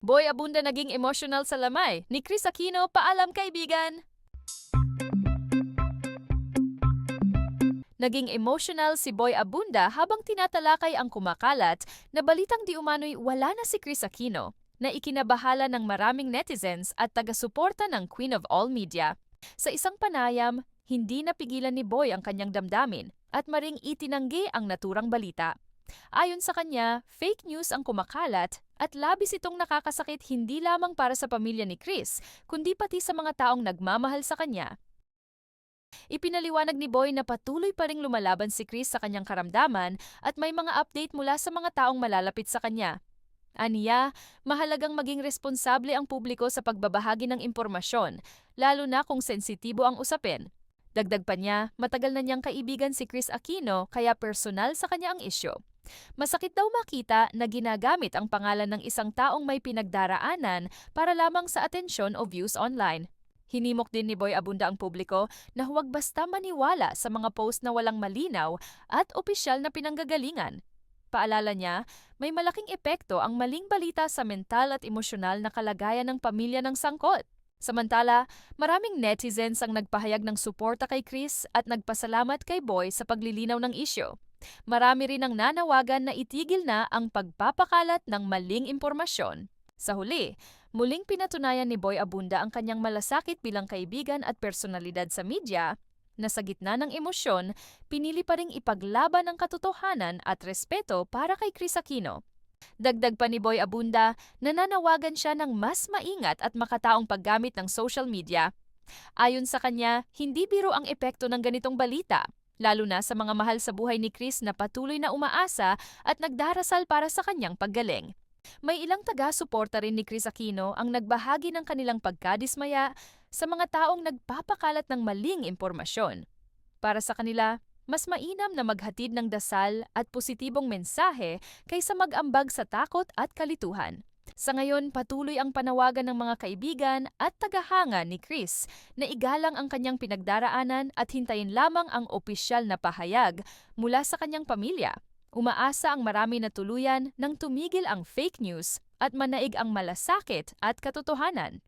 Boy Abunda naging emotional sa lamay ni Chris Aquino, paalam kaibigan. Naging emotional si Boy Abunda habang tinatalakay ang kumakalat na balitang di umano'y wala na si Chris Aquino, na ikinabahala ng maraming netizens at taga-suporta ng Queen of All Media. Sa isang panayam, hindi napigilan ni Boy ang kanyang damdamin at maring itinanggi ang naturang balita. Ayon sa kanya, fake news ang kumakalat at labis itong nakakasakit hindi lamang para sa pamilya ni Chris, kundi pati sa mga taong nagmamahal sa kanya. Ipinaliwanag ni Boy na patuloy pa ring lumalaban si Chris sa kanyang karamdaman at may mga update mula sa mga taong malalapit sa kanya. Aniya, mahalagang maging responsable ang publiko sa pagbabahagi ng impormasyon, lalo na kung sensitibo ang usapin. Dagdag pa niya, matagal na niyang kaibigan si Chris Aquino kaya personal sa kanya ang isyu. Masakit daw makita na ginagamit ang pangalan ng isang taong may pinagdaraanan para lamang sa atensyon o views online. Hinimok din ni Boy Abunda ang publiko na huwag basta maniwala sa mga post na walang malinaw at opisyal na pinanggagalingan. Paalala niya, may malaking epekto ang maling balita sa mental at emosyonal na kalagayan ng pamilya ng sangkot. Samantala, maraming netizens ang nagpahayag ng suporta kay Chris at nagpasalamat kay Boy sa paglilinaw ng isyu. Marami rin ang nanawagan na itigil na ang pagpapakalat ng maling impormasyon. Sa huli, muling pinatunayan ni Boy Abunda ang kanyang malasakit bilang kaibigan at personalidad sa media, na sa gitna ng emosyon, pinili pa ring ipaglaban ang katotohanan at respeto para kay Chris Aquino. Dagdag pa ni Boy Abunda, nananawagan siya ng mas maingat at makataong paggamit ng social media. Ayon sa kanya, hindi biro ang epekto ng ganitong balita, lalo na sa mga mahal sa buhay ni Chris na patuloy na umaasa at nagdarasal para sa kanyang paggaling. May ilang taga-suporta rin ni Chris Aquino ang nagbahagi ng kanilang pagkadismaya sa mga taong nagpapakalat ng maling impormasyon. Para sa kanila, mas mainam na maghatid ng dasal at positibong mensahe kaysa mag-ambag sa takot at kalituhan. Sa ngayon, patuloy ang panawagan ng mga kaibigan at tagahanga ni Chris na igalang ang kanyang pinagdaraanan at hintayin lamang ang opisyal na pahayag mula sa kanyang pamilya. Umaasa ang marami na tuluyan nang tumigil ang fake news at manaig ang malasakit at katotohanan.